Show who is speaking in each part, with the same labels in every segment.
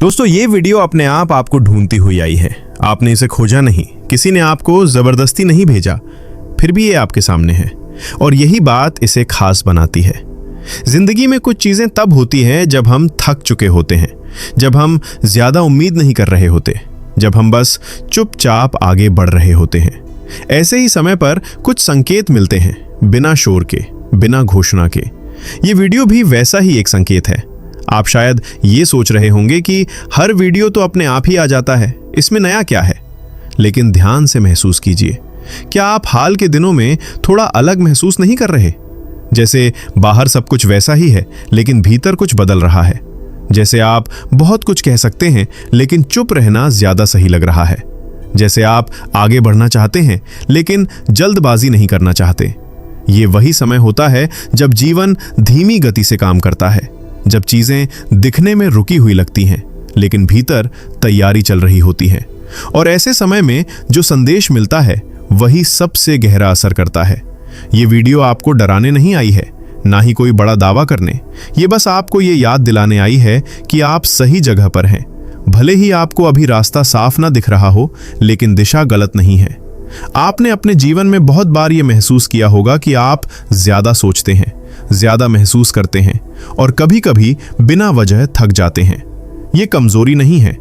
Speaker 1: दोस्तों, ये वीडियो अपने आप आपको ढूंढती हुई आई है। आपने इसे खोजा नहीं, किसी ने आपको जबरदस्ती नहीं भेजा, फिर भी ये आपके सामने है और यही बात इसे खास बनाती है। जिंदगी में कुछ चीजें तब होती हैं जब हम थक चुके होते हैं, जब हम ज्यादा उम्मीद नहीं कर रहे होते, जब हम बस चुपचाप आगे बढ़ रहे होते हैं। ऐसे ही समय पर कुछ संकेत मिलते हैं, बिना शोर के, बिना घोषणा के। ये वीडियो भी वैसा ही एक संकेत है। आप शायद ये सोच रहे होंगे कि हर वीडियो तो अपने आप ही आ जाता है, इसमें नया क्या है? लेकिन ध्यान से महसूस कीजिए, क्या आप हाल के दिनों में थोड़ा अलग महसूस नहीं कर रहे? जैसे बाहर सब कुछ वैसा ही है, लेकिन भीतर कुछ बदल रहा है। जैसे आप बहुत कुछ कह सकते हैं, लेकिन चुप रहना ज्यादा सही लग रहा है। जैसे आप आगे बढ़ना चाहते हैं, लेकिन जल्दबाजी नहीं करना चाहते। ये वही समय होता है जब जीवन धीमी गति से काम करता है, जब चीजें दिखने में रुकी हुई लगती हैं, लेकिन भीतर तैयारी चल रही होती है। और ऐसे समय में जो संदेश मिलता है, वही सबसे गहरा असर करता है। ये वीडियो आपको डराने नहीं आई है, ना ही कोई बड़ा दावा करने। ये बस आपको ये याद दिलाने आई है कि आप सही जगह पर हैं। भले ही आपको अभी रास्ता साफ ना दिख रहा हो, लेकिन दिशा गलत नहीं है। आपने अपने जीवन में बहुत बार ये महसूस किया होगा कि आप ज्यादा सोचते हैं, ज्यादा महसूस करते हैं और कभी-कभी बिना वजह थक जाते हैं। ये कमजोरी नहीं है,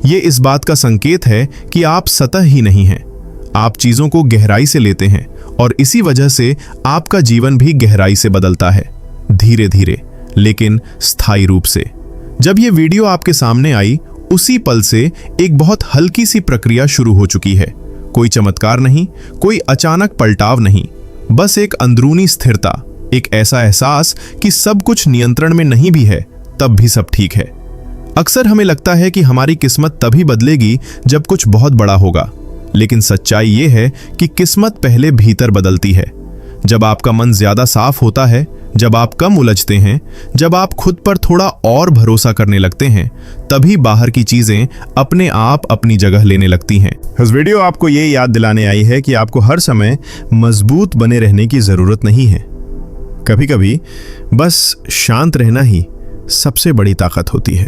Speaker 1: ये इस बात का संकेत है कि आप सतह ही नहीं हैं। आप चीजों को गहराई से लेते हैं और इसी वजह से आपका जीवन भी गहराई से बदलता है, धीरे धीरे लेकिन स्थायी रूप से। जब ये वीडियो आपके सामने आई, उसी पल से एक बहुत हल्की सी प्रक्रिया शुरू हो चुकी है। कोई चमत्कार नहीं, कोई अचानक पलटाव नहीं, बस एक अंदरूनी स्थिरता, एक ऐसा एहसास कि सब कुछ नियंत्रण में नहीं भी है तब भी सब ठीक है। अक्सर हमें लगता है कि हमारी किस्मत तभी बदलेगी जब कुछ बहुत बड़ा होगा, लेकिन सच्चाई ये है कि किस्मत पहले भीतर बदलती है। जब आपका मन ज्यादा साफ होता है, जब आप कम उलझते हैं, जब आप खुद पर थोड़ा और भरोसा करने लगते हैं, तभी बाहर की चीजें अपने आप अपनी जगह लेने लगती हैं। इस वीडियो आपको ये याद दिलाने आई है कि आपको हर समय मजबूत बने रहने की जरूरत नहीं है। कभी कभी बस शांत रहना ही सबसे बड़ी ताकत होती है।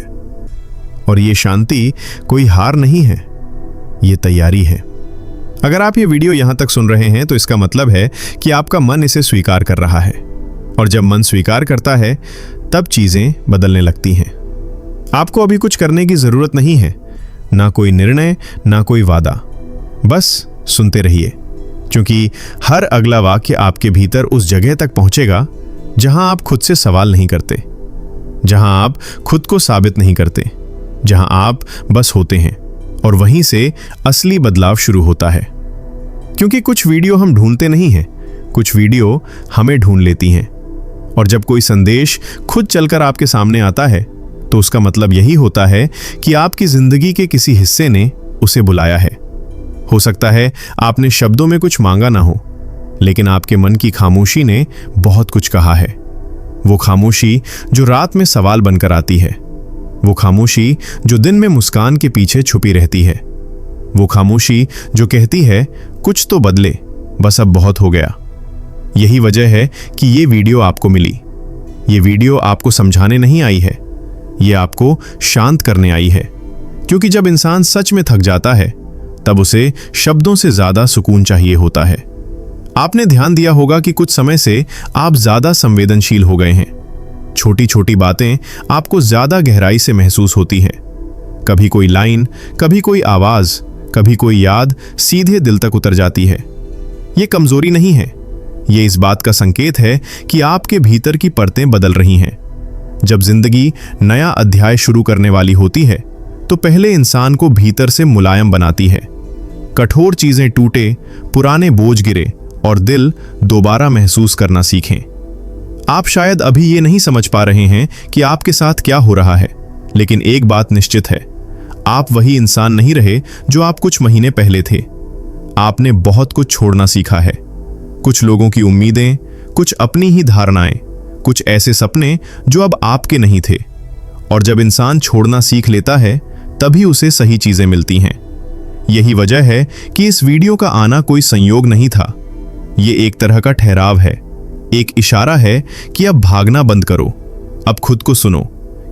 Speaker 1: और ये शांति कोई हार नहीं है, ये तैयारी है। अगर आप ये वीडियो यहां तक सुन रहे हैं, तो इसका मतलब है कि आपका मन इसे स्वीकार कर रहा है। और जब मन स्वीकार करता है, तब चीजें बदलने लगती हैं। आपको अभी कुछ करने की जरूरत नहीं है, ना कोई निर्णय, ना कोई वादा। बस सुनते रहिए, क्योंकि हर अगला वाक्य आपके भीतर उस जगह तक पहुंचेगा जहां आप खुद से सवाल नहीं करते, जहां आप खुद को साबित नहीं करते, जहां आप बस होते हैं। और वहीं से असली बदलाव शुरू होता है। क्योंकि कुछ वीडियो हम ढूंढते नहीं हैं, कुछ वीडियो हमें ढूंढ लेती हैं। और जब कोई संदेश खुद चलकर आपके सामने आता है, तो उसका मतलब यही होता है कि आपकी जिंदगी के किसी हिस्से ने उसे बुलाया है। हो सकता है आपने शब्दों में कुछ मांगा ना हो, लेकिन आपके मन की खामोशी ने बहुत कुछ कहा है। वो खामोशी जो रात में सवाल बनकर आती है, वो खामोशी जो दिन में मुस्कान के पीछे छुपी रहती है, वो खामोशी जो कहती है कुछ तो बदले, बस अब बहुत हो गया। यही वजह है कि ये वीडियो आपको मिली। ये वीडियो आपको समझाने नहीं आई है, ये आपको शांत करने आई है। क्योंकि जब इंसान सच में थक जाता है, तब उसे शब्दों से ज्यादा सुकून चाहिए होता है। आपने ध्यान दिया होगा कि कुछ समय से आप ज्यादा संवेदनशील हो गए हैं। छोटी छोटी बातें आपको ज्यादा गहराई से महसूस होती हैं। कभी कोई लाइन, कभी कोई आवाज, कभी कोई याद सीधे दिल तक उतर जाती है। ये कमजोरी नहीं है, ये इस बात का संकेत है कि आपके भीतर की परतें बदल रही हैं। जब जिंदगी नया अध्याय शुरू करने वाली होती है, तो पहले इंसान को भीतर से मुलायम बनाती है। कठोर चीजें टूटे, पुराने बोझ गिरे और दिल दोबारा महसूस करना सीखें। आप शायद अभी ये नहीं समझ पा रहे हैं कि आपके साथ क्या हो रहा है, लेकिन एक बात निश्चित है, आप वही इंसान नहीं रहे जो आप कुछ महीने पहले थे। आपने बहुत कुछ छोड़ना सीखा है। कुछ लोगों की उम्मीदें, कुछ अपनी ही धारणाएं, कुछ ऐसे सपने जो अब आपके नहीं थे। और जब इंसान छोड़ना सीख लेता है, तभी उसे सही चीजें मिलती हैं। यही वजह है कि इस वीडियो का आना कोई संयोग नहीं था। ये एक तरह का ठहराव है, एक इशारा है कि अब भागना बंद करो, अब खुद को सुनो,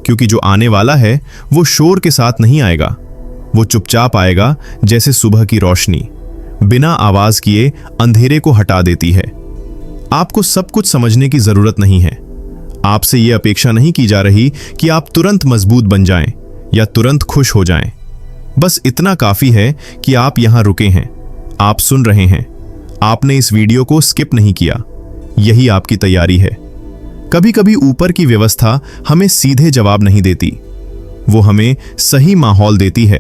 Speaker 1: क्योंकि जो आने वाला है वो शोर के साथ नहीं आएगा। वो चुपचाप आएगा, जैसे सुबह की रोशनी बिना आवाज किए अंधेरे को हटा देती है। आपको सब कुछ समझने की जरूरत नहीं है। आपसे यह अपेक्षा नहीं की जा रही कि आप तुरंत मजबूत बन जाएं या तुरंत खुश हो जाएं। बस इतना काफी है कि आप यहां रुके हैं, आप सुन रहे हैं, आपने इस वीडियो को स्किप नहीं किया। यही आपकी तैयारी है। कभी कभी ऊपर की व्यवस्था हमें सीधे जवाब नहीं देती, वो हमें सही माहौल देती है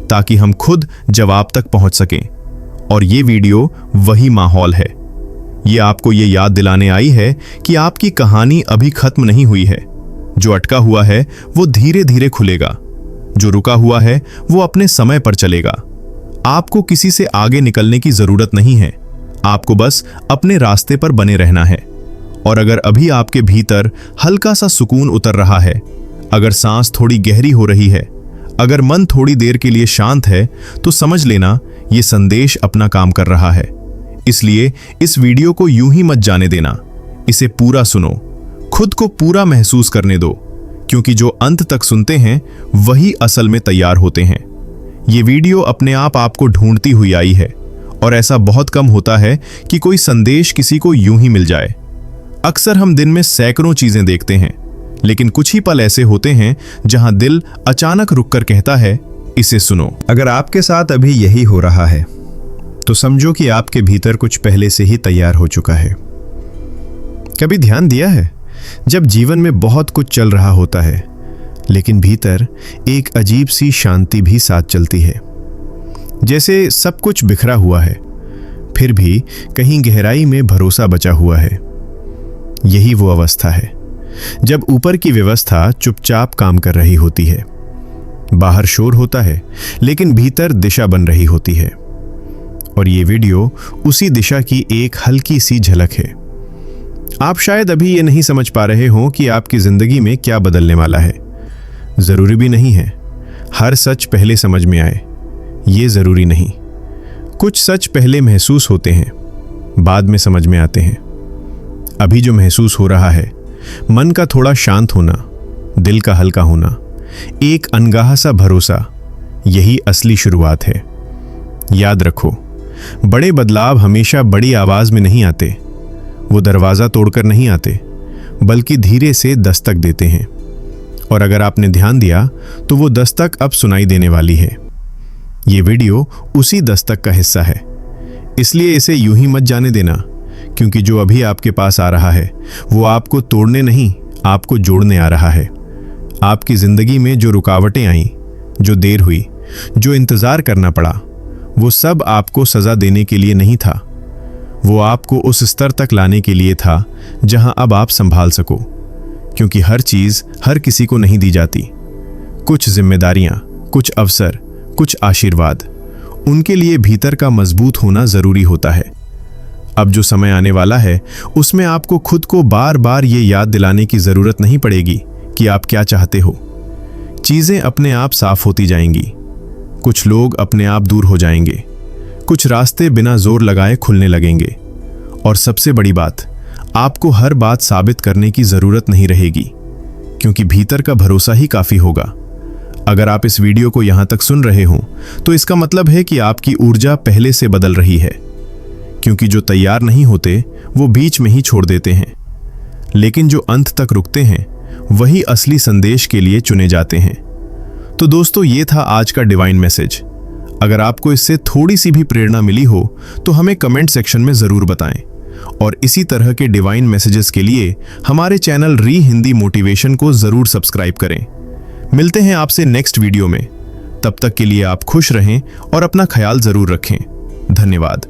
Speaker 1: ताकि हम खुद जवाब तक पहुंच सकें। और ये वीडियो वही माहौल है। ये आपको ये याद दिलाने आई है कि आपकी कहानी अभी खत्म नहीं हुई है। जो अटका हुआ है वो धीरे धीरे खुलेगा, जो रुका हुआ है वो अपने समय पर चलेगा। आपको किसी से आगे निकलने की जरूरत नहीं है, आपको बस अपने रास्ते पर बने रहना है। और अगर अभी आपके भीतर हल्का सा सुकून उतर रहा है, अगर सांस थोड़ी गहरी हो रही है, अगर मन थोड़ी देर के लिए शांत है, तो समझ लेना ये संदेश अपना काम कर रहा है। इसलिए इस वीडियो को यूं ही मत जाने देना, इसे पूरा सुनो, खुद को पूरा महसूस करने दो, क्योंकि जो अंत तक सुनते हैं वही असल में तैयार होते हैं। ये वीडियो अपने आप आपको ढूंढती हुई आई है, और ऐसा बहुत कम होता है कि कोई संदेश किसी को यूं ही मिल जाए। अक्सर हम दिन में सैकड़ों चीजें देखते हैं, लेकिन कुछ ही पल ऐसे होते हैं जहां दिल अचानक रुककर कहता है, इसे सुनो।
Speaker 2: अगर आपके साथ अभी यही हो रहा है तो समझो कि आपके भीतर कुछ पहले से ही तैयार हो चुका है। कभी ध्यान दिया है, जब जीवन में बहुत कुछ चल रहा होता है लेकिन भीतर एक अजीब सी शांति भी साथ चलती है, जैसे सब कुछ बिखरा हुआ है फिर भी कहीं गहराई में भरोसा बचा हुआ है। यही वो अवस्था है जब ऊपर की व्यवस्था चुपचाप काम कर रही होती है। बाहर शोर होता है लेकिन भीतर दिशा बन रही होती है। और ये वीडियो उसी दिशा की एक हल्की सी झलक है। आप शायद अभी ये नहीं समझ पा रहे हो कि आपकी जिंदगी में क्या बदलने वाला है। जरूरी भी नहीं है हर सच पहले समझ में आए, ये जरूरी नहीं। कुछ सच पहले महसूस होते हैं, बाद में समझ में आते हैं। अभी जो महसूस हो रहा है, मन का थोड़ा शांत होना, दिल का हल्का होना, एक अनगाह सा भरोसा, यही असली शुरुआत है। याद रखो, बड़े बदलाव हमेशा बड़ी आवाज में नहीं आते, वो दरवाजा तोड़कर नहीं आते, बल्कि धीरे से दस्तक देते हैं। और अगर आपने ध्यान दिया तो वो दस्तक अब सुनाई देने वाली है। ये वीडियो उसी दस्तक का हिस्सा है, इसलिए इसे यूं ही मत जाने देना, क्योंकि जो अभी आपके पास आ रहा है वो आपको तोड़ने नहीं, आपको जोड़ने आ रहा है। आपकी जिंदगी में जो रुकावटें आईं, जो देर हुई, जो इंतजार करना पड़ा, वो सब आपको सजा देने के लिए नहीं था, वो आपको उस स्तर तक लाने के लिए था जहां अब आप संभाल सको। क्योंकि हर चीज हर किसी को नहीं दी जाती। कुछ जिम्मेदारियां, कुछ अवसर, कुछ आशीर्वाद, उनके लिए भीतर का मजबूत होना जरूरी होता है। अब जो समय आने वाला है उसमें आपको खुद को बार बार ये याद दिलाने की जरूरत नहीं पड़ेगी कि आप क्या चाहते हो। चीजें अपने आप साफ होती जाएंगी, कुछ लोग अपने आप दूर हो जाएंगे, कुछ रास्ते बिना जोर लगाए खुलने लगेंगे, और सबसे बड़ी बात, आपको हर बात साबित करने की जरूरत नहीं रहेगी, क्योंकि भीतर का भरोसा ही काफी होगा। अगर आप इस वीडियो को यहां तक सुन रहे हो तो इसका मतलब है कि आपकी ऊर्जा पहले से बदल रही है, क्योंकि जो तैयार नहीं होते वो बीच में ही छोड़ देते हैं, लेकिन जो अंत तक रुकते हैं वही असली संदेश के लिए चुने जाते हैं। तो दोस्तों, ये था आज का डिवाइन मैसेज। अगर आपको इससे थोड़ी सी भी प्रेरणा मिली हो तो हमें कमेंट सेक्शन में जरूर बताएं, और इसी तरह के डिवाइन मैसेजेस के लिए हमारे चैनल री हिंदी मोटिवेशन को जरूर सब्सक्राइब करें। मिलते हैं आपसे नेक्स्ट वीडियो में, तब तक के लिए आप खुश रहें और अपना ख्याल जरूर रखें। धन्यवाद।